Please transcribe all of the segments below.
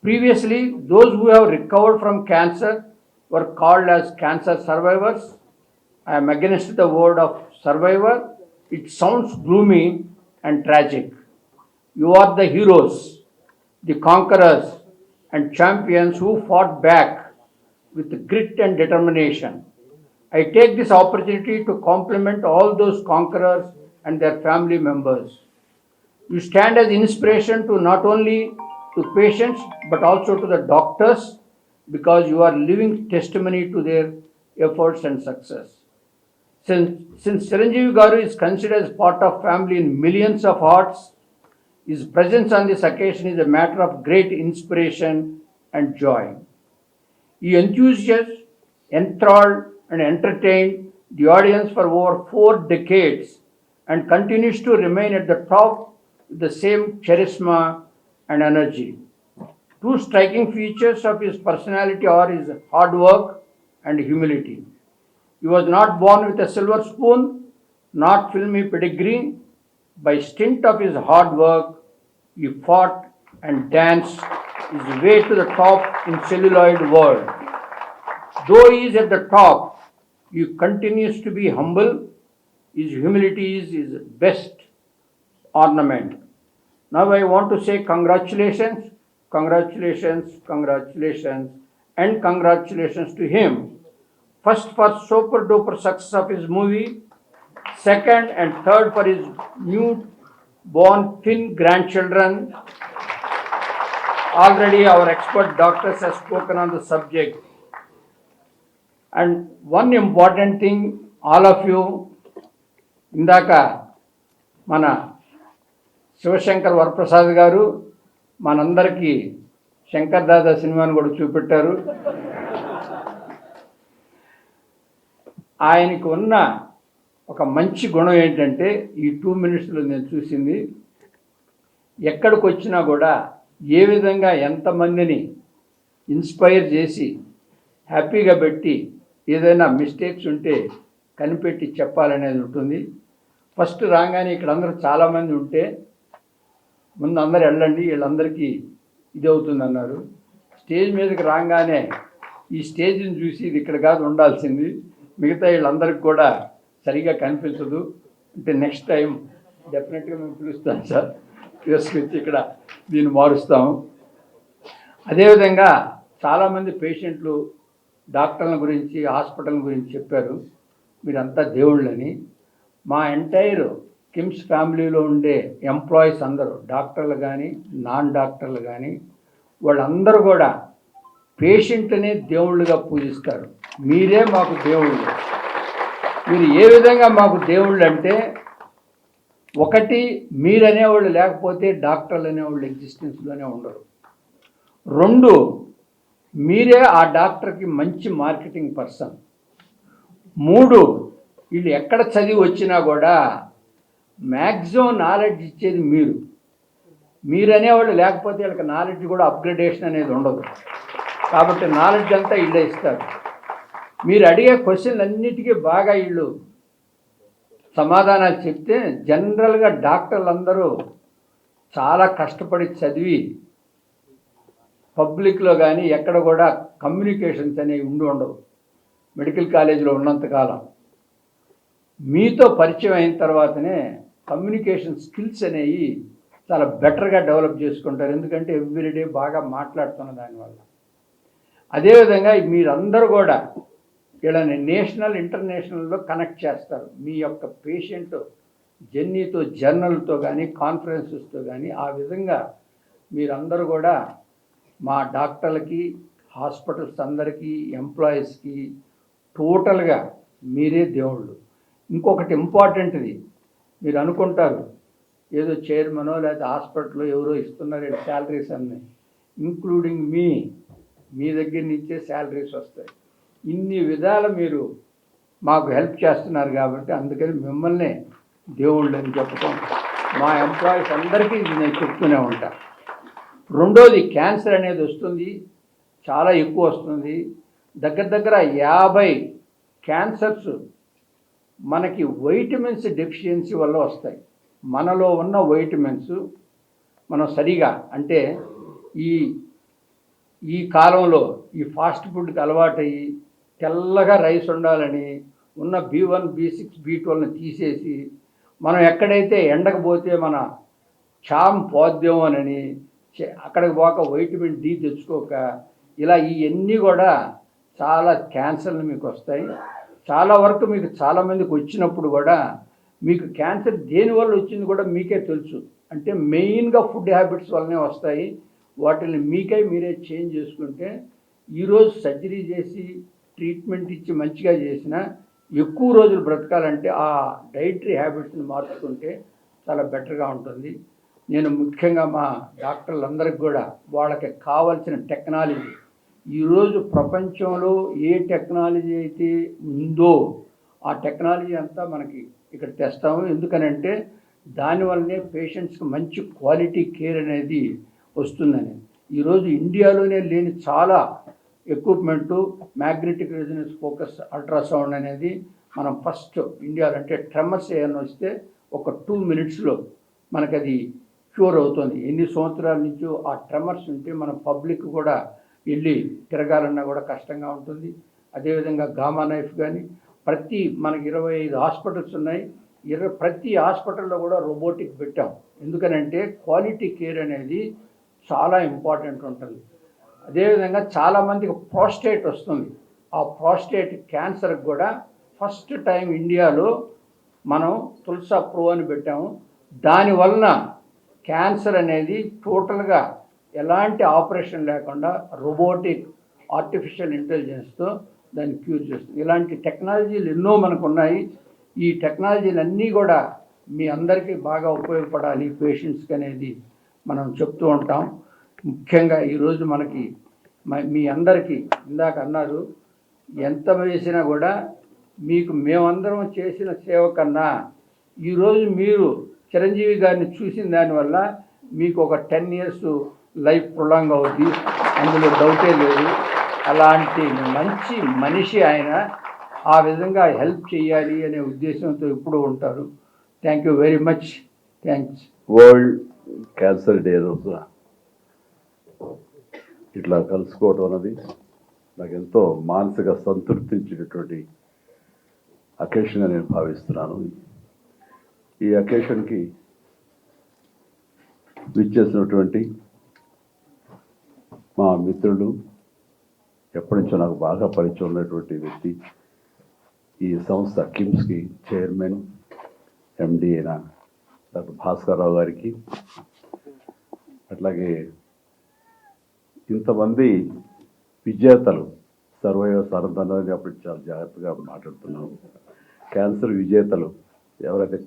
Previously, those who have recovered from cancer were called as cancer survivors. I am against the word of survivor. It sounds gloomy and tragic. You are the heroes, the conquerors, and champions who fought back with grit and determination. I take this opportunity to compliment all those conquerors and their family members. You stand as inspiration to not only to patients but also to the doctors because you are living testimony to their efforts and success. Since Chiranjeevi Garu is considered as part of family in millions of hearts, his presence on this occasion is a matter of great inspiration and joy. He enthusiased, enthralled, and entertained the audience for over 4 decades and continues to remain at the top with the same charisma and energy. Two striking features of his personality are his hard work and humility. He was not born with a silver spoon, not filmy pedigree. By stint of his hard work, he fought and danced his way to the top in celluloid world. Though he is at the top, he continues to be humble. His humility is his best ornament. Now I want to say congratulations, congratulations, congratulations, and congratulations to him. First for super duper success of his movie, second and third for his newborn twin grandchildren. Already our expert doctors have spoken on the subject. And one important thing, all of you, ఇందాక మన శివశంకర్ వరప్రసాద్ గారు మనందరికీ శంకర్ దాదా సినిమాను కూడా చూపెట్టారు. ఆయనకు ఉన్న ఒక మంచి గుణం ఏంటంటే ఈ 2 minutesలో నేను చూసింది, ఎక్కడికి వచ్చినా కూడా ఏ విధంగా ఎంతమందిని ఇన్స్పైర్ చేసి హ్యాపీగా పెట్టి ఏదైనా మిస్టేక్స్ ఉంటే కనిపెట్టి చెప్పాలనేది ఉంటుంది. ఫస్ట్ రాగానే ఇక్కడ అందరూ చాలామంది ఉంటే ముందు అందరు వెళ్ళండి, వీళ్ళందరికీ ఇది అవుతుంది అన్నారు. స్టేజ్ మీదకి రాగానే ఈ స్టేజ్ని చూసి ఇది ఇక్కడ కాదు ఉండాల్సింది, మిగతా వీళ్ళందరికీ కూడా సరిగా కనిపించదు అంటే నెక్స్ట్ టైం డెఫినెట్గా మేము పిలుస్తాం సార్, తీసుకొచ్చి ఇక్కడ దీన్ని మారుస్తాము. అదేవిధంగా చాలామంది పేషెంట్లు డాక్టర్ల గురించి హాస్పిటల్ గురించి చెప్పారు, మీరంతా దేవుళ్ళని. మా ఎంటైర్ కిమ్స్ ఫ్యామిలీలో ఉండే ఎంప్లాయీస్ అందరూ డాక్టర్లు కానీ నాన్ డాక్టర్లు కానీ వాళ్ళందరూ కూడా పేషెంట్నే దేవుళ్ళుగా పూజిస్తారు. మీరే మాకు దేవుళ్ళు. మీరు ఏ విధంగా మాకు దేవుళ్ళు అంటే, ఒకటి మీరనేవాళ్ళు లేకపోతే డాక్టర్లు అనేవాళ్ళు ఎగ్జిస్టెన్స్లోనే ఉండరు. 2 మీరే ఆ డాక్టర్కి మంచి మార్కెటింగ్ పర్సన్. 3 వీళ్ళు ఎక్కడ చదివి వచ్చినా కూడా మ్యాక్సిమం నాలెడ్జ్ ఇచ్చేది మీరు. మీరనేవాళ్ళు లేకపోతే వీళ్ళకి నాలెడ్జ్ కూడా అప్గ్రేడేషన్ అనేది ఉండదు. కాబట్టి నాలెడ్జ్ అంతా వీళ్ళే ఇస్తారు. మీరు అడిగే క్వశ్చన్లు అన్నిటికీ బాగా వీళ్ళు సమాధానాలు చెప్తే జనరల్గా డాక్టర్లు అందరూ చాలా కష్టపడి చదివి పబ్లిక్లో కానీ ఎక్కడ కూడా కమ్యూనికేషన్స్ అనేవి ఉండవు. మెడికల్ కాలేజీలో ఉన్నంతకాలం మీతో పరిచయం అయిన తర్వాతనే కమ్యూనికేషన్ స్కిల్స్ అనేవి చాలా బెటర్గా డెవలప్ చేసుకుంటారు. ఎందుకంటే ఎవ్రీడే బాగా మాట్లాడుతున్న దానివల్ల. అదేవిధంగా మీరందరూ కూడా వీళ్ళని నేషనల్ ఇంటర్నేషనల్లో కనెక్ట్ చేస్తారు. మీ యొక్క పేషెంట్ జర్నీతో జర్నల్తో కానీ కాన్ఫరెన్సెస్తో కానీ ఆ విధంగా మీరందరూ కూడా మా డాక్టర్లకి హాస్పిటల్స్ అందరికీ ఎంప్లాయీస్కి టోటల్గా మీరే దేవుళ్ళు. ఇంకొకటి ఇంపార్టెంట్ది, మీరు అనుకుంటారు ఏదో చైర్మనో లేదా హాస్పిటల్లో ఎవరో ఇస్తున్నారు శాలరీస్ అన్నీ, ఇంక్లూడింగ్ మీ దగ్గర నుంచే శాలరీస్ వస్తాయి. ఇన్ని విధాలు మీరు మాకు హెల్ప్ చేస్తున్నారు కాబట్టి అందుకని మిమ్మల్ని దేవుళ్ళు అని చెప్పడం మా ఎంప్లాయీస్ అందరికీ నేను చెప్తూనే ఉంటాను. 2వది క్యాన్సర్ అనేది వస్తుంది, చాలా ఎక్కువ వస్తుంది. దగ్గర 50 క్యాన్సర్స్ మనకి వైటమిన్స్ డెఫిషియన్సీ వల్ల వస్తాయి. మనలో ఉన్న వైటమిన్స్ మనం సరిగా అంటే ఈ ఈ కాలంలో ఈ ఫాస్ట్ ఫుడ్కి అలవాటయ్యి తెల్లగా రైస్ ఉండాలని ఉన్న B1 B6 B12ని తీసేసి మనం ఎక్కడైతే ఎండకు పోతే మన చామ్ పోద్దేమోనని అక్కడికి పోక వైటమిన్ డి తెచ్చుకోక ఇలా ఇవన్నీ కూడా చాలా క్యాన్సర్లు మీకు వస్తాయి. చాలా వరకు మీకు చాలామందికి వచ్చినప్పుడు కూడా మీకు క్యాన్సర్ దేనివల్ల వచ్చింది కూడా మీకే తెలుసు. అంటే మెయిన్గా ఫుడ్ హ్యాబిట్స్ వల్లనే వస్తాయి. వాటిని మీరే చేంజ్ చేసుకుంటే ఈరోజు సర్జరీ చేసి ట్రీట్మెంట్ ఇచ్చి మంచిగా చేసినా ఎక్కువ రోజులు బ్రతకాలంటే ఆ డైటరీ హ్యాబిట్స్ని మార్చుకుంటే చాలా బెటర్గా ఉంటుంది. నేను ముఖ్యంగా మా డాక్టర్లందరికీ కూడా వాళ్ళకి కావాల్సిన టెక్నాలజీ, ఈరోజు ప్రపంచంలో ఏ టెక్నాలజీ అయితే ఉందో ఆ టెక్నాలజీ అంతా మనకి ఇక్కడ తెస్తాము. ఎందుకనంటే దానివల్లనే పేషెంట్స్కి మంచి క్వాలిటీ కేర్ అనేది వస్తుందని. ఈరోజు ఇండియాలోనే లేని చాలా equipment magnetic resonance focus ultrasound అనేది మనం ఫస్ట్ ఇండియాలో, అంటే ట్రెమర్స్ ఏమైనా వస్తే ఒక 2 minutesలో మనకు అది క్యూర్ అవుతుంది. ఎన్ని సంవత్సరాల నుంచో ఆ ట్రెమర్స్ ఉంటే మన పబ్లిక్ కూడా వెళ్ళి తిరగాలన్నా కూడా కష్టంగా ఉంటుంది. అదేవిధంగా గామా నైఫ్ కానీ మనకి 25 హాస్పిటల్స్ ఉన్నాయి. ప్రతి హాస్పిటల్లో కూడా రోబోటిక్ పెట్టాం. ఎందుకనంటే క్వాలిటీ కేర్ అనేది చాలా ఇంపార్టెంట్ ఉంటుంది. అదేవిధంగా చాలామందికి ప్రోస్టేట్ వస్తుంది. ఆ ప్రోస్టేట్ క్యాన్సర్కి కూడా ఫస్ట్ టైం ఇండియాలో మనం తులసా ప్రో అని పెట్టాము. దానివలన క్యాన్సర్ అనేది టోటల్గా ఎలాంటి ఆపరేషన్ లేకుండా రోబోటిక్ ఆర్టిఫిషియల్ ఇంటెలిజెన్స్తో దాన్ని క్యూర్ చేస్తుంది. ఇలాంటి టెక్నాలజీలు ఎన్నో మనకు ఉన్నాయి. ఈ టెక్నాలజీలు అన్నీ కూడా మీ అందరికీ బాగా ఉపయోగపడాలి పేషెంట్స్కి అనేది మనం చెప్తూ ఉంటాం. ముఖ్యంగా ఈరోజు మనకి మీ అందరికీ ఇందాక అన్నారు, ఎంత వేసినా కూడా మీకు మేమందరం చేసిన సేవ కన్నా ఈరోజు మీరు చిరంజీవి గారిని చూసిన దానివల్ల మీకు ఒక 10 years లైఫ్ ప్రొలాంగ్ అవుద్ది, అందులో డౌటే లేదు. అలాంటి మంచి మనిషి ఆయన. ఆ విధంగా హెల్ప్ చేయాలి అనే ఉద్దేశంతో ఎప్పుడూ ఉంటారు. Thank you very much. Thanks. World cancer day రోజు ఇట్లా కలుసుకోవడం అన్నది నాకు ఎంతో మానసిక సంతృప్తించినటువంటి అకేషన్గా నేను భావిస్తున్నాను. ఈ అకేషన్కి విచ్చేసినటువంటి మా మిత్రులు, ఎప్పటి నుంచో నాకు బాగా పరిచయం ఉన్నటువంటి వ్యక్తి, ఈ సంస్థ కిమ్స్కి చైర్మన్ MD అయిన డాక్టర్ భాస్కర్ రావు గారికి, అట్లాగే ఇంతమంది విజేతలు, సర్వైవర్ సరంతనాన్ని అప్పుడు చాలా జాగ్రత్తగా మాట్లాడుతున్నాను. క్యాన్సర్ విజేతలు ఎవరైతే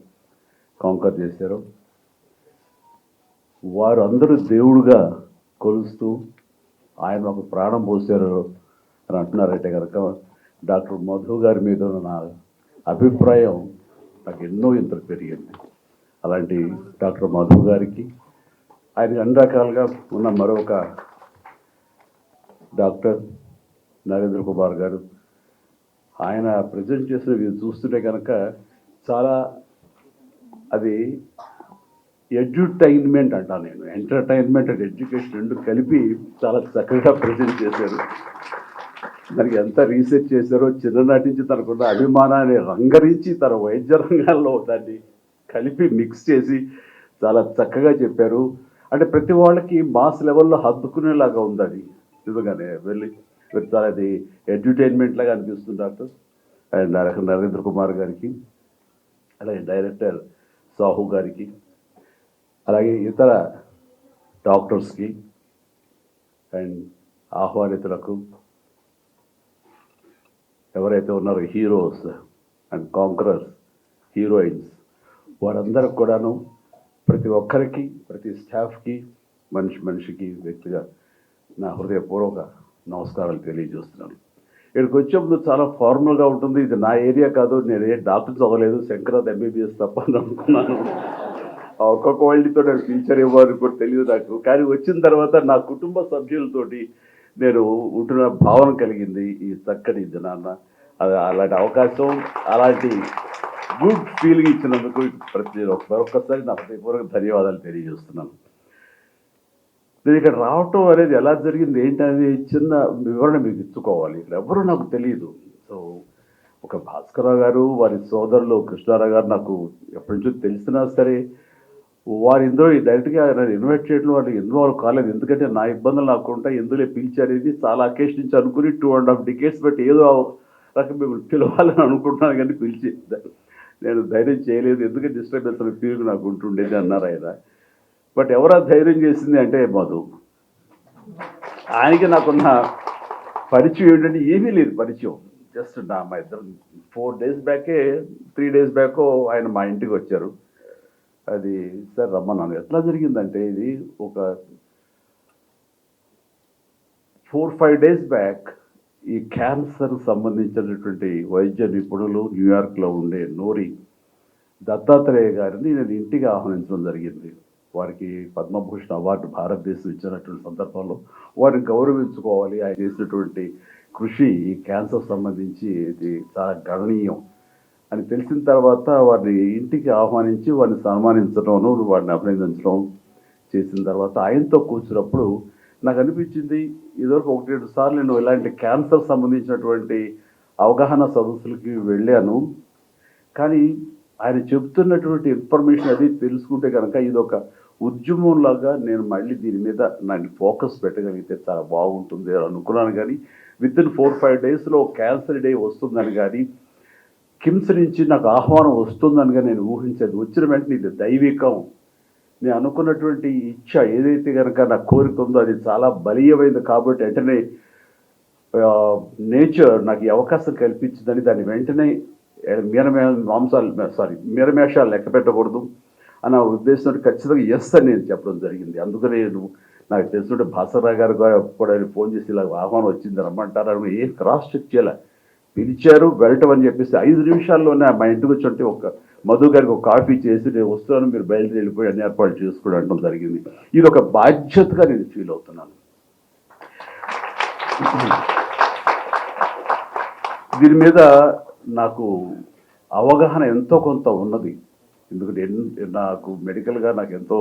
కాంకర్ చేశారో వారు అందరూ దేవుడుగా కొలుస్తూ ఆయన ఒక ప్రాణం పోసారు అని అంటున్నారంటే కనుక డాక్టర్ మధు గారి మీద నా అభిప్రాయం నాకు ఎన్నో ఇంతకు పెరిగింది. అలాంటి డాక్టర్ మధు గారికి, ఆయన అన్ని రకాలుగా ఉన్న మరొక డాక్టర్ నరేంద్ర కుమార్ గారు, ఆయన ప్రజెంట్ చేసినవి చూస్తుంటే కనుక చాలా అది ఎడ్యుటైన్మెంట్ అంటాను నేను. ఎంటర్టైన్మెంట్ అండ్ ఎడ్యుకేషన్ రెండు కలిపి చాలా చక్కగా ప్రజెంట్ చేశారు. దానికి ఎంత రీసెర్చ్ చేశారో, చిన్ననాటి నుంచి తనకున్న అభిమానాన్ని రంగరించి తన వైద్య రంగాల్లో దాన్ని కలిపి మిక్స్ చేసి చాలా చక్కగా చెప్పారు. అంటే ప్రతి వాళ్ళకి మాస్ లెవెల్లో హద్దుకునేలాగా ఉంది అది. నిజంగానే చాలా అది ఎడ్యుటైన్మెంట్ లాగా అనిపిస్తుంది డాక్టర్. అండ్ నరేంద్ర కుమార్ గారికి, అలాగే డైరెక్టర్ సాహు గారికి, అలాగే ఇతర డాక్టర్స్కి అండ్ ఆహ్వానితులకు, ఎవరైతే ఉన్నారో హీరోస్ అండ్ కాంకరర్స్, హీరోయిన్స్, వారందరికి కూడాను, ప్రతి ఒక్కరికి, ప్రతి స్టాఫ్కి, మనిషికి వ్యక్తిగా నా హృదయపూర్వక నమస్కారాలు తెలియజేస్తున్నాను. ఇక్కడికి వచ్చే ముందు చాలా ఫార్మల్గా ఉంటుంది. ఇది నా ఏరియా కాదు, నేను ఏ డాక్టర్ చదవలేదు, శంకరాద్ MBBS తప్ప అని అనుకున్నాను. ఒక్క క్వాలిటీతో నేను ఫ్యూచర్ ఇవ్వాలి కూడా తెలియదు నాకు. కానీ వచ్చిన తర్వాత నా కుటుంబ సభ్యులతోటి నేను ఉంటున్న భావన కలిగింది ఈ చక్కటి దినాన్న. అలాంటి అవకాశం, అలాంటి గుడ్ ఫీలింగ్ ఇచ్చినందుకు మరొక్కసారి నా హృదయపూర్వక ధన్యవాదాలు తెలియజేస్తున్నాను. నేను ఇక్కడ రావటం అనేది ఎలా జరిగింది ఏంటనేది చిన్న వివరణ మీకు ఇచ్చుకోవాలి. ఇక్కడ ఎవరు నాకు తెలియదు. సో ఒక భాస్కరరావు గారు, వారి సోదరులు కృష్ణారావు గారు నాకు ఎప్పటి నుంచో తెలిసినా సరే వారు ఇందులో డైరెక్ట్గా నన్ను ఇన్వైట్ చేయడం వాళ్ళు ఇన్వాల్వ్ కాలేదు. ఎందుకంటే నా ఇబ్బందులు నాకు ఉంటాయి, ఎందులో పిలిచారేది చాలా అకేషన్ నుంచి అనుకుని 2.5 decades బట్టి ఏదో రకం మిమ్మల్ని పిలవాలని అనుకుంటున్నాను కానీ పిలిచి నేను ధైర్యం చేయలేదు. ఎందుకంటే డిస్టర్బెన్స్ అనే ఫీలింగ్ నాకు ఉంటుండేది అన్నారు ఆయన. బట్ ఎవరా ధైర్యం చేసింది అంటే మధు. ఆయనకి నాకున్న పరిచయం ఏంటంటే ఏమీ లేదు పరిచయం. జస్ట్ మా ఇద్దరు 4 days బ్యాకే 3 days బ్యాకో ఆయన మా ఇంటికి వచ్చారు. అది సార్ రమ్మన్నాను. ఎట్లా జరిగిందంటే ఇది ఒక 4-5 days బ్యాక్ ఈ క్యాన్సర్ సంబంధించినటువంటి వైద్య నిపుణులు న్యూయార్క్లో ఉండే నోరి దత్తాత్రేయ గారిని నేను ఇంటికి ఆహ్వానించడం జరిగింది. వారికి పద్మభూషణ్ అవార్డు భారతదేశం ఇచ్చినటువంటి సందర్భంలో వారిని గౌరవించుకోవాలి. ఆయన చేసినటువంటి కృషి ఈ క్యాన్సర్ సంబంధించి ఇది చాలా గణనీయం అని తెలిసిన తర్వాత వారిని ఇంటికి ఆహ్వానించి వారిని సన్మానించడం, వారిని అభినందించడం చేసిన తర్వాత ఆయనతో కూర్చున్నప్పుడు నాకు అనిపించింది, ఇదివరకు 1-2 సార్లు నేను ఇలాంటి క్యాన్సర్ సంబంధించినటువంటి అవగాహన సదస్సులకి వెళ్ళాను. కానీ ఆయన చెబుతున్నటువంటి ఇన్ఫర్మేషన్ అది తెలుసుకుంటే కనుక ఇది ఒక ఉద్యమంలాగా నేను మళ్ళీ దీని మీద నాకు ఫోకస్ పెట్టగలిగితే చాలా బాగుంటుంది అని అనుకున్నాను. కానీ విత్ ఇన్ 4-5 daysలో క్యాన్సర్ డే వస్తుందని కానీ కిమ్స్ నుంచి నాకు ఆహ్వానం వస్తుందని కానీ నేను ఊహించేది. వచ్చిన వెంటనే ఇది దైవికం, నేను అనుకున్నటువంటి ఇచ్చ ఏదైతే కనుక నా కోరిక ఉందో అది చాలా బలీయమైంది కాబట్టి వెంటనే నేచర్ నాకు ఈ అవకాశం కల్పించిందని దాన్ని వెంటనే మీరమేషాలు లెక్క పెట్టకూడదు అన్న ఉద్దేశంతో ఖచ్చితంగా ఎస్ అని నేను చెప్పడం జరిగింది. అందుకనే నాకు తెలిసినట్టు భాస్కరరావు గారు కూడా ఫోన్ చేసి ఇలా ఆహ్వానం వచ్చింది రమ్మంటారు. ఏం క్రాస్ చెక్ చేయాలి, పిలిచారు వెళ్ళటం అని చెప్పేసి 5 నిమిషాల్లోనే మా ఇంటికి వచ్చి ఉంటే ఒక మధు గారికి ఒక కాఫీ చేసి నేను వస్తున్నాను మీరు బయలుదేరి వెళ్ళిపోయి అన్ని ఏర్పాట్లు చేసుకోవడం అనడం జరిగింది. ఇది ఒక బాధ్యతగా నేను ఫీల్ అవుతున్నాను. దీని మీద నాకు అవగాహన ఎంతో కొంత ఉన్నది. ఎందుకంటే నాకు మెడికల్గా నాకు ఎంతో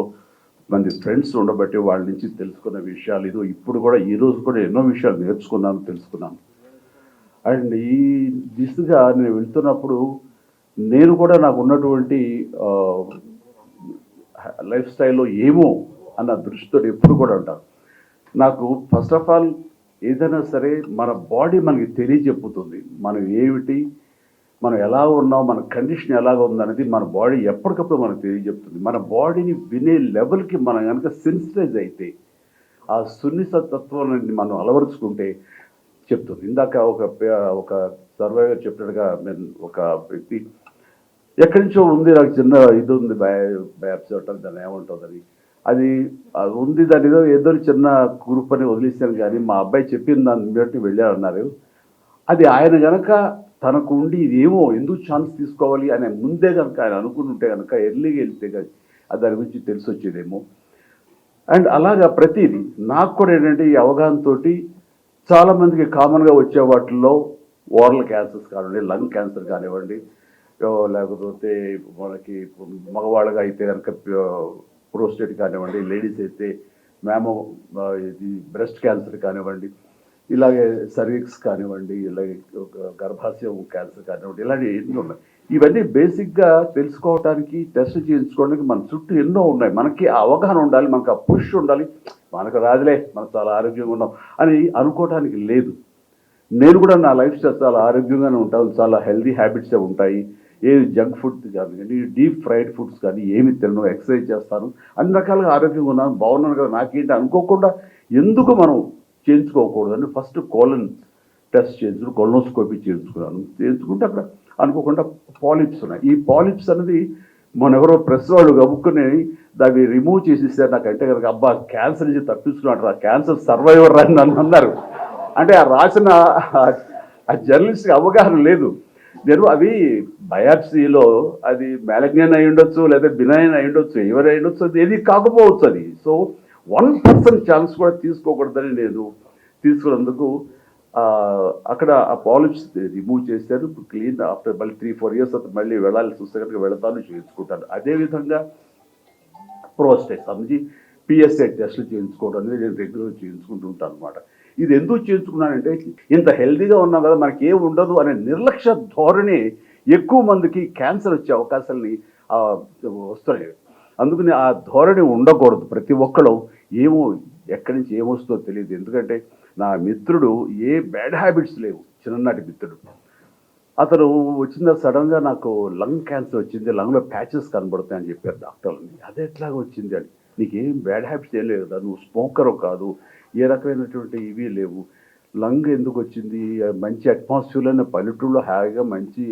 మంది ఫ్రెండ్స్ ఉండబట్టి వాళ్ళ నుంచి తెలుసుకున్న విషయాలు ఇది ఇప్పుడు కూడా ఈరోజు కూడా ఎన్నో విషయాలు నేర్చుకున్నాను, తెలుసుకున్నాను. అండ్ ఈ దిశగా నేను వెళ్తున్నప్పుడు నేను కూడా నాకు ఉన్నటువంటి లైఫ్ స్టైల్లో ఏమో అన్న దృష్టితో ఎప్పుడు కూడా ఉంటాను. నాకు ఫస్ట్ ఆఫ్ ఆల్ ఏదైనా సరే మన బాడీ మనకి తెలియజెప్పుతుంది మనం ఏమిటి, మనం ఎలా ఉన్నాం, మన కండిషన్ ఎలాగ ఉందనేది మన బాడీ ఎప్పటికప్పుడు మనకు తెలియజెప్తుంది. మన బాడీని వినే లెవెల్కి మనం కనుక సెన్సిటైజ్ అయితే ఆ సున్నితత్వాన్ని మనం అలవరుచుకుంటే చెప్తుంది. ఇందాక ఒక సర్వైవర్ చెప్పినట్టుగా ఒక వ్యక్తి ఎక్కడి నుంచో ఉంది, నాకు చిన్న ఇది ఉంది బయాప్సీ ఉంటుంది దాన్ని ఏముంటుందని అది ఉంది, దాని ఏదో చిన్న గ్రూప్ అని వదిలేసాను. కానీ మా అబ్బాయి చెప్పిన దాన్ని బట్టి వెళ్ళారన్నారు. అది ఆయన కనుక తనకు ఉండి ఇదేమో ఎందుకు ఛాన్స్ తీసుకోవాలి అని ముందే కనుక ఆయన అనుకుంటుంటే కనుక ఎర్లీగా వెళ్తే కానీ దాని గురించి తెలిసి వచ్చేదేమో. అండ్ అలాగా ప్రతిదీ నాకు కూడా ఏంటంటే ఈ అవగాహనతో చాలామందికి కామన్గా వచ్చే వాటిల్లో ఓరల్ క్యాన్సర్స్ కానివ్వండి, లంగ్ క్యాన్సర్ కానివ్వండి, లేకపోతే మనకి మగవాళ్ళగా అయితే కనుక ప్రోస్టేట్ కానివ్వండి, లేడీస్ అయితే ఇది బ్రెస్ట్ క్యాన్సర్ కానివ్వండి, ఇలాగే సర్విక్స్ కానివ్వండి, ఇలాగే గర్భాశయం క్యాన్సర్ కానివ్వండి, ఇలాంటి ఎన్నో ఉన్నాయి. ఇవన్నీ బేసిక్గా తెలుసుకోవడానికి టెస్ట్ చేయించుకోవడానికి మన చుట్టూ ఎన్నో ఉన్నాయి. మనకి ఆ అవగాహన ఉండాలి, మనకు ఆ పుష్ ఉండాలి. మనకు రాదులే మనం చాలా ఆరోగ్యంగా ఉన్నాం అని అనుకోవడానికి లేదు. నేను కూడా నా లైఫ్ స్టైల్ చాలా ఆరోగ్యంగానే ఉంటాను, చాలా హెల్దీ హ్యాబిట్సే ఉంటాయి. ఏది జంక్ ఫుడ్ కానీ డీప్ ఫ్రైడ్ ఫుడ్స్ కానీ ఏమి తినను, ఎక్సర్సైజ్ చేస్తాను, అన్ని రకాలుగా ఆరోగ్యంగా ఉన్నాను, బాగున్నాను కదా. నాకేంటి అనుకోకుండా ఎందుకు మనం చేయించుకోకూడదని ఫస్ట్ కోలన్ టెస్ట్ చేయించుకుని కొలనోస్కోపీ చేయించుకుంటే అక్కడ అనుకోకుండా పాలిప్స్ ఉన్నాయి. ఈ పాలిప్స్ అనేది మన ఎవరో ప్రెస్ వాళ్ళు గబుక్కుని దాన్ని రిమూవ్ చేసేసారు. నాకంటే కనుక అబ్బా క్యాన్సర్ నుంచి తప్పించుకున్నాడు రా, క్యాన్సర్ సర్వైవర్ అని నన్ను అన్నారు. అంటే ఆ రాసిన ఆ జర్నలిస్ట్కి అవగాహన లేదు. నేను అవి బయాప్సీలో అది మ్యాలగ్నియన్ అయి ఉండొచ్చు, లేదా బినైన్ అయి ఉండొచ్చు, ఎవరు అయి ఉండొచ్చు, అది ఏది కాకపోవచ్చు. అది సో 1% ఛాన్స్ కూడా తీసుకోకూడదని నేను తీసుకున్నందుకు అక్కడ ఆ పాలిప్స్ రిమూవ్ చేశారు. క్లీన్ ఆఫ్టర్ మళ్ళీ 3-4 years తర్వాత మళ్ళీ వెళ్ళాల్సి వస్తే కనుక వెళతాను, చేయించుకుంటాను. అదేవిధంగా ప్రోస్టేట్ సంబంధించి పిఎస్ఏ టెస్టులు చేయించుకోవడం అనేది నేను రెగ్యులర్గా చేయించుకుంటూ ఉంటాను అనమాట. ఇది ఎందుకు చేయించుకున్నానంటే ఇంత హెల్తీగా ఉన్నాం కదా మనకి ఏం ఉండదు అనే నిర్లక్ష్య ధోరణి ఎక్కువ మందికి క్యాన్సర్ వచ్చే అవకాశాలని వస్తున్నాయి. అందుకని ఆ ధోరణి ఉండకూడదు. ప్రతి ఒక్కరు ఏమో ఎక్కడి నుంచి ఏమొస్తుందో తెలియదు. ఎందుకంటే నా మిత్రుడు ఏ బ్యాడ్ హ్యాబిట్స్ లేవు, చిన్ననాటి మిత్రుడు. అతను వచ్చిందా సడన్గా నాకు లంగ్ క్యాన్సర్ వచ్చింది, లంగ్లో ప్యాచెస్ కనబడతాయని చెప్పారు డాక్టర్ని. అదే ఎట్లాగా వచ్చింది అని, నీకేం బ్యాడ్ హ్యాబిట్స్ ఏం లేవు కదా, నువ్వు స్మోకరు కాదు, ఏ రకమైనటువంటి ఇవి లేవు, లంగ్ ఎందుకు వచ్చింది, మంచి అట్మాస్ఫియర్లోనే పల్లెటూరులో హాయిగా మంచి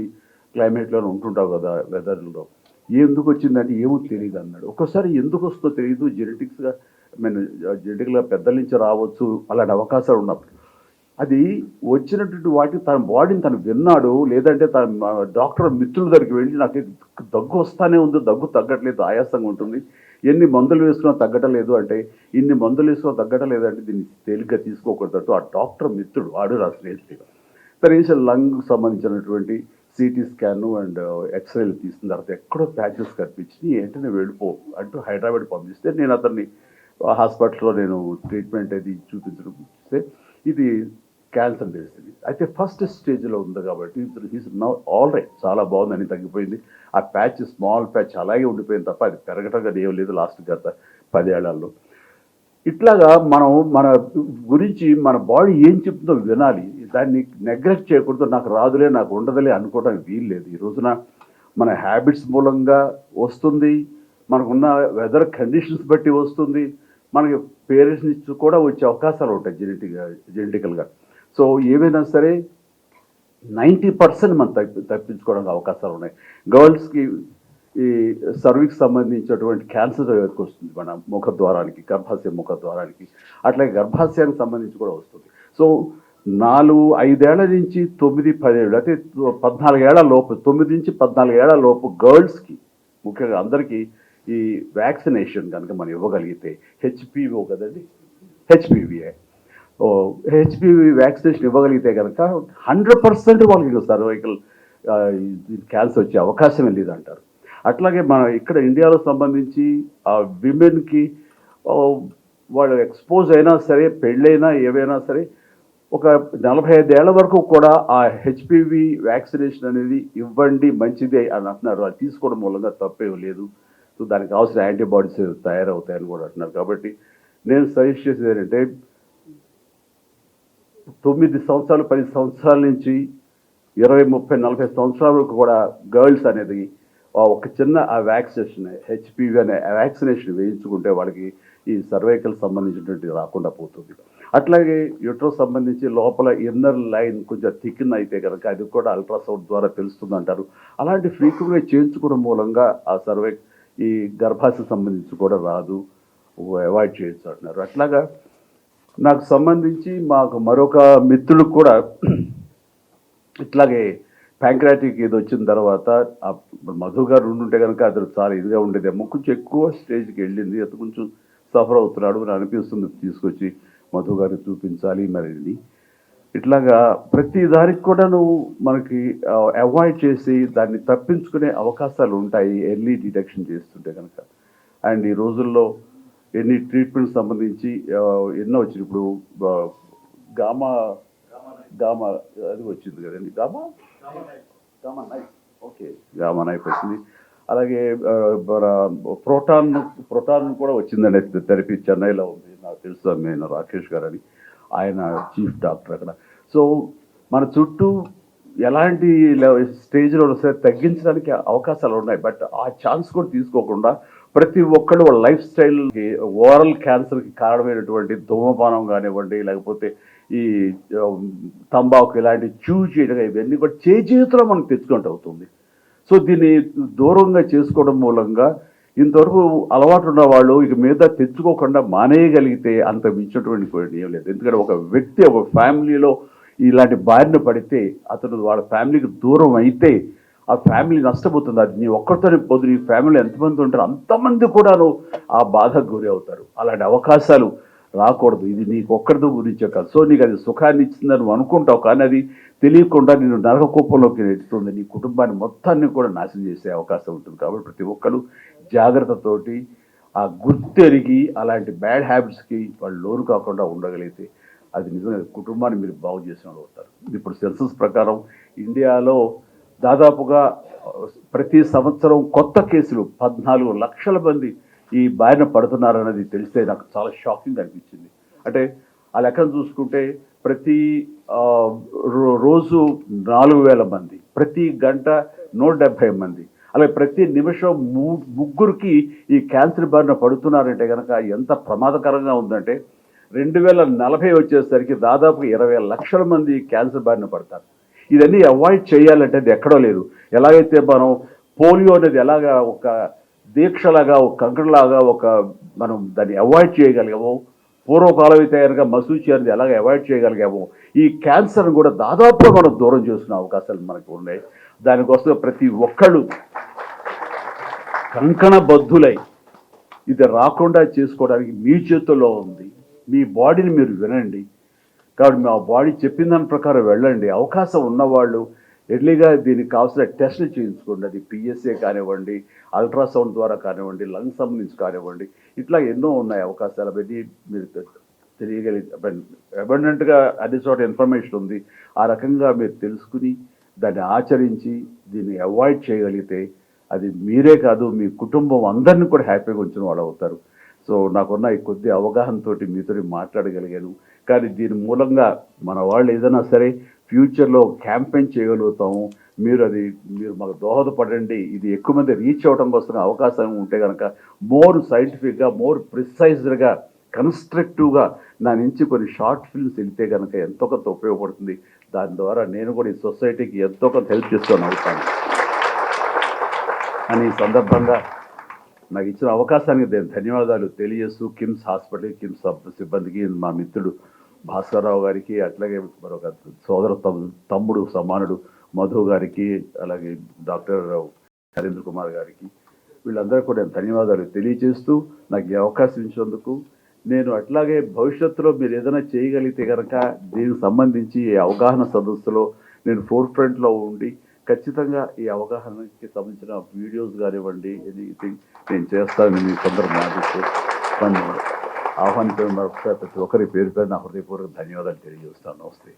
క్లైమేట్లోనే ఉంటుంటావు కదా వెదర్లో, ఎందుకు వచ్చిందంటే ఏమో తెలియదు అన్నాడు. ఒక్కోసారి ఎందుకు వస్తుందో తెలియదు, జెనెటిక్స్గా జెనెటిక్గా పెద్దల నుంచి రావచ్చు, అలాంటి అవకాశాలు ఉన్నప్పుడు అది వచ్చినటువంటి వాటికి తన బాడీని తను విన్నాడు. లేదంటే తన డాక్టర్ మిత్రుల దగ్గరికి వెళ్ళి నాకు దగ్గు వస్తానే ఉంది, దగ్గు తగ్గట్లేదు, ఆయాసంగా ఉంటుంది, ఎన్ని మందులు వేసుకున్నా తగ్గటం లేదు అంటే, ఇన్ని మందులు వేసుకున్నా తగ్గటం లేదంటే దీన్ని తేలిగ్గా తీసుకోకూడదు. ఆ డాక్టర్ మిత్రుడు ఆడు నా స్నేహితుడు కనీసం లంగ్కి సంబంధించినటువంటి సిటీ స్కాన్ అండ్ ఎక్స్రేలు తీసిన తర్వాత ఎక్కడో ప్యాచెస్ కనిపించి వెంటనే వెళ్ళిపో అంటూ హైదరాబాద్ పంపిస్తే నేను అతన్ని హాస్పిటల్లో నేను ట్రీట్మెంట్ అది చూపించడం చూస్తే ఇది క్యాన్సర్ తెలిసింది. అయితే ఫస్ట్ స్టేజ్లో ఉంది కాబట్టి ఈజ్ నౌ ఆల్ రైట్, చాలా బాగుందని తగ్గిపోయింది. ఆ ప్యాచ్ స్మాల్ ప్యాచ్ అలాగే ఉండిపోయింది తప్ప అది పెరగటం ఏం లేదు లాస్ట్ గత 10 ఏళ్లలో. ఇట్లాగా మనం మన గురించి మన బాడీ ఏం చెప్తుందో వినాలి, దాన్ని నెగ్లెక్ట్ చేయకూడదు. నాకు రాదులే, నాకు ఉండదులే అనుకోవడానికి వీలు లేదు. ఈ రోజున మన హ్యాబిట్స్ మూలంగా వస్తుంది, మనకున్న వెదర్ కండిషన్స్ బట్టి వస్తుంది, మనకి పేరెంట్స్ నుంచి కూడా వచ్చే అవకాశాలు ఉంటాయి జెనెటికల్గా. సో ఏవైనా సరే 90% మనం తప్పించుకోవడానికి అవకాశాలు ఉన్నాయి. గర్ల్స్కి ఈ సర్వీక్స్ సంబంధించినటువంటి క్యాన్సర్ ఎవరికి వస్తుంది, మన ముఖద్వారానికి, గర్భాశయ ముఖద్వారానికి, అట్లాగే గర్భాశయానికి సంబంధించి కూడా వస్తుంది. సో 4-5 ఏళ్ల నుంచి 9-10 ఏళ్ళు, అయితే 14 ఏళ్ల లోపు, 9 నుంచి 14 ఏళ్ల లోపు గర్ల్స్కి ముఖ్యంగా అందరికీ ఈ వ్యాక్సినేషన్ కనుక మనం ఇవ్వగలిగితే, హెచ్పివి కదండి, హెచ్పివిఏ వ్యాక్సినేషన్ ఇవ్వగలిగితే కనుక 100% వాళ్ళకి సర్వైకల్ క్యాన్సర్ వచ్చే అవకాశమే లేదంటారు. అట్లాగే మన ఇక్కడ ఇండియాలో సంబంధించి ఆ విమెన్కి వాళ్ళు ఎక్స్పోజ్ అయినా సరే, పెళ్ళైనా ఏవైనా సరే, ఒక 45 ఏళ్ల వరకు కూడా ఆ హెచ్పివి వ్యాక్సినేషన్ అనేది ఇవ్వండి, మంచిదే అని అంటున్నారు. అది తీసుకోవడం మూలంగా తప్పేం లేదు. సో దానికి కావాల్సిన యాంటీబాడీస్ తయారవుతాయని కూడా అంటున్నారు. కాబట్టి నేను సజెస్ట్ చేసేది ఏంటంటే 9 సంవత్సరాలు 10 సంవత్సరాల నుంచి 20, 30, 40 సంవత్సరాల వరకు కూడా గర్ల్స్ అనేది ఒక చిన్న ఆ వ్యాక్సినేషన్ హెచ్పివి అనే వ్యాక్సినేషన్ వేయించుకుంటే వాళ్ళకి ఈ సర్వైకల్ సంబంధించినటువంటి రాకుండా పోతుంది. అట్లాగే యూట్రస్ సంబంధించి లోపల ఇన్నర్ లైన్ కొంచెం థిక్న్ అయితే కనుక అది కూడా అల్ట్రాసౌండ్ ద్వారా తెలుస్తుంది అంటారు. అలాంటి ఫ్రీక్వెంట్గా చేయించుకోవడం మూలంగా ఆ ఈ గర్భాశయ సంబంధించి కూడా రాదు, అవాయిడ్ చేయొచ్చు అంటున్నారు. అట్లాగా నాకు సంబంధించి మాకు మరొక మిత్రులకు కూడా ఇట్లాగే ప్యాంక్రాటిక్ ఇది వచ్చిన తర్వాత మధు గారు ఉండుంటే కనుక అది చాలా ఇదిగా ఉండేదేమో, కొంచెం ఎక్కువ స్టేజ్కి వెళ్ళింది, అది కొంచెం సఫర్ అవుతున్నాడు అని అనిపిస్తుంది. తీసుకొచ్చి మధు గారిని చూపించాలి మరి. ఇట్లాగా ప్రతి దానికి కూడా మనకి అవాయిడ్ చేసి దాన్ని తప్పించుకునే అవకాశాలు ఉంటాయి ఎర్లీ డిటెక్షన్ చేస్తుంటే కనుక. అండ్ ఈ రోజుల్లో ఎన్ని ట్రీట్మెంట్ సంబంధించి ఎన్నో వచ్చింది. ఇప్పుడు గామా అది వచ్చింది కదండి, gamma knife, okay, gamma knife వచ్చింది. అలాగే ప్రోటాన్ కూడా వచ్చిందండి థెరపీ, చెన్నైలో ఉంది, నాకు తెలుసు. నేను రాకేష్ గారు అని, ఆయన చీఫ్ డాక్టర్ అక్కడ. సో మన చుట్టూ ఎలాంటి స్టేజ్లో వస్తే తగ్గించడానికి అవకాశాలు ఉన్నాయి. బట్ ఆ ఛాన్స్ కూడా తీసుకోకుండా ప్రతి ఒక్కళ్ళు వాళ్ళ లైఫ్ స్టైల్కి ఓరల్ క్యాన్సర్కి కారణమైనటువంటి ధూమపానం కానివ్వండి, లేకపోతే ఈ తంబాకు ఇలాంటి చేయడం, ఇవన్నీ కూడా చేతిలో మనం తెచ్చుకుంటూ అవుతుంది. సో దీన్ని దూరంగా చేసుకోవడం మూలంగా ఇంతవరకు అలవాటు ఉన్న వాళ్ళు ఇక మీద తెచ్చుకోకుండా మానేయగలిగితే అంత మించినటువంటి ఏం లేదు. ఎందుకంటే ఒక వ్యక్తి ఒక ఫ్యామిలీలో ఇలాంటి బారిన పడితే అతను వాళ్ళ ఫ్యామిలీకి దూరం అయితే ఆ ఫ్యామిలీ నష్టపోతుంది. అది నీ ఒక్కరితోనే పోదు, నీ ఫ్యామిలీ ఎంతమంది ఉంటారు అంతమంది కూడాను ఆ బాధకు గురి అవుతారు. అలాంటి అవకాశాలు రాకూడదు. ఇది నీకు ఒక్కరితో గురించే కాదు. సో నీకు అది సుఖాన్ని ఇచ్చిందని నువ్వు అనుకుంటావు, కానీ అది తెలియకుండా నేను నరక కూపంలోకి నెట్టుతుంది, నీ కుటుంబాన్ని మొత్తాన్ని కూడా నాశనం చేసే అవకాశం ఉంటుంది. కాబట్టి ప్రతి ఒక్కరు జాగ్రత్తతోటి ఆ గుర్తెరిగి అలాంటి బ్యాడ్ హ్యాబిట్స్కి వాళ్ళు లోను కాకుండా ఉండగలిగితే అది నిజంగా కుటుంబాన్ని మీరు బాగు చేసిన వాళ్ళు అవుతారు. ఇప్పుడు సెన్సస్ ప్రకారం ఇండియాలో దాదాపుగా ప్రతి సంవత్సరం కొత్త కేసులు 14 లక్షల మంది ఈ బారిన పడుతున్నారన్నది తెలిస్తే నాకు చాలా షాకింగ్ అనిపించింది. అంటే ఆ లెక్కను చూసుకుంటే ప్రతి రోజు 4,000 మంది, ప్రతి గంట 170 మంది, అలాగే ప్రతి నిమిషం ముగ్గురికి ఈ క్యాన్సర్ బారిన పడుతున్నారంటే కనుక ఎంత ప్రమాదకరంగా ఉందంటే 2040 వచ్చేసరికి దాదాపు 20 లక్షల మంది క్యాన్సర్ బారిన పడతారు. ఇవన్నీ అవాయిడ్ చేయాలంటే అది ఎక్కడో లేదు. ఎలాగైతే మనం పోలియో అనేది ఎలాగా ఒక దీక్షలాగా, ఒక కంకణలాగా మనం దాన్ని అవాయిడ్ చేయగలిగామో, పూర్వకాలం అయితే కనుక మసూచి అనేది ఎలాగ అవాయిడ్ చేయగలిగామో, ఈ క్యాన్సర్ని కూడా దాదాపుగా మనం దూరం చేసుకునే అవకాశాలు మనకు ఉన్నాయి. దానికోసం ప్రతి ఒక్కళ్ళు కంకణబద్ధులై ఇది రాకుండా చేసుకోవడానికి మీ చేతుల్లో ఉంది. మీ బాడీని మీరు వినండి. కాబట్టి మా బాడీ చెప్పిన దాని ప్రకారం వెళ్ళండి. అవకాశం ఉన్నవాళ్ళు ఎర్లీగా దీనికి కావాల్సిన టెస్టులు చేయించుకోండి. అది పిఎస్ఏ కానివ్వండి, అల్ట్రాసౌండ్ ద్వారా కానివ్వండి, లంగ్స్ సంబంధించి కానివ్వండి, ఇట్లా ఎన్నో ఉన్నాయి అవకాశాలు. అవన్నీ మీరు తెలియగలిగే అబండెంట్గా అన్ని చోట ఇన్ఫర్మేషన్ ఉంది. ఆ రకంగా మీరు తెలుసుకుని దాన్ని ఆచరించి దీన్ని అవాయిడ్ చేయగలిగితే అది మీరే కాదు మీ కుటుంబం అందరినీ కూడా హ్యాపీగా ఉంచిన వాళ్ళు అవుతారు. సో నాకున్న ఈ కొద్ది అవగాహనతో మీతో మాట్లాడగలిగాను. కానీ దీని మూలంగా మన వాళ్ళు ఏదైనా సరే ఫ్యూచర్లో క్యాంపెయిన్ చేయగలుగుతాము. మీరు మాకు దోహదపడండి. ఇది ఎక్కువ మంది రీచ్ అవ్వడం కోసం అవకాశం ఉంటే కనుక మోర్ సైంటిఫిక్గా, మోర్ ప్రిసైజ్డ్గా, కన్స్ట్రక్టివ్గా నా నుంచి కొన్ని షార్ట్ ఫిల్మ్స్ వెళ్తే కనుక ఎంతో కొంత ఉపయోగపడుతుంది. దాని ద్వారా నేను కూడా ఈ సొసైటీకి ఎంతో కొంత హెల్ప్ చేస్తాను అవుతాను అని ఈ సందర్భంగా నాకు ఇచ్చిన అవకాశానికి నేను ధన్యవాదాలు తెలియజేస్తూ కిమ్స్ హాస్పిటల్, కిమ్స్ సిబ్బందికి, మా మిత్రుడు భాస్కర్రావు గారికి, అట్లాగే మరొక సోదర తమ్ముడు సమానుడు మధు గారికి, అలాగే డాక్టర్ హరీంద్ర కుమార్ గారికి, వీళ్ళందరికీ కూడా నేను ధన్యవాదాలు తెలియజేస్తూ నాకు ఈ అవకాశం ఇచ్చినందుకు. నేను అట్లాగే భవిష్యత్తులో మీరు ఏదైనా చేయగలిగితే కనుక దీనికి సంబంధించి ఈ అవగాహన సదస్సులో నేను ఫోర్ ఫ్రంట్లో ఉండి ఖచ్చితంగా ఈ అవగాహనకి సంబంధించిన వీడియోస్ కానివ్వండి, ఎనీథింగ్ నేను చేస్తానని మీ సందర్భం ఆదిస్తూ ఆహ్వానించడం మరొకసారి ప్రతి ఒక్కరి పేరు పేరు నా హృదయపూర్వక ధన్యవాదాలు తెలియజేస్తాను. నమస్తే.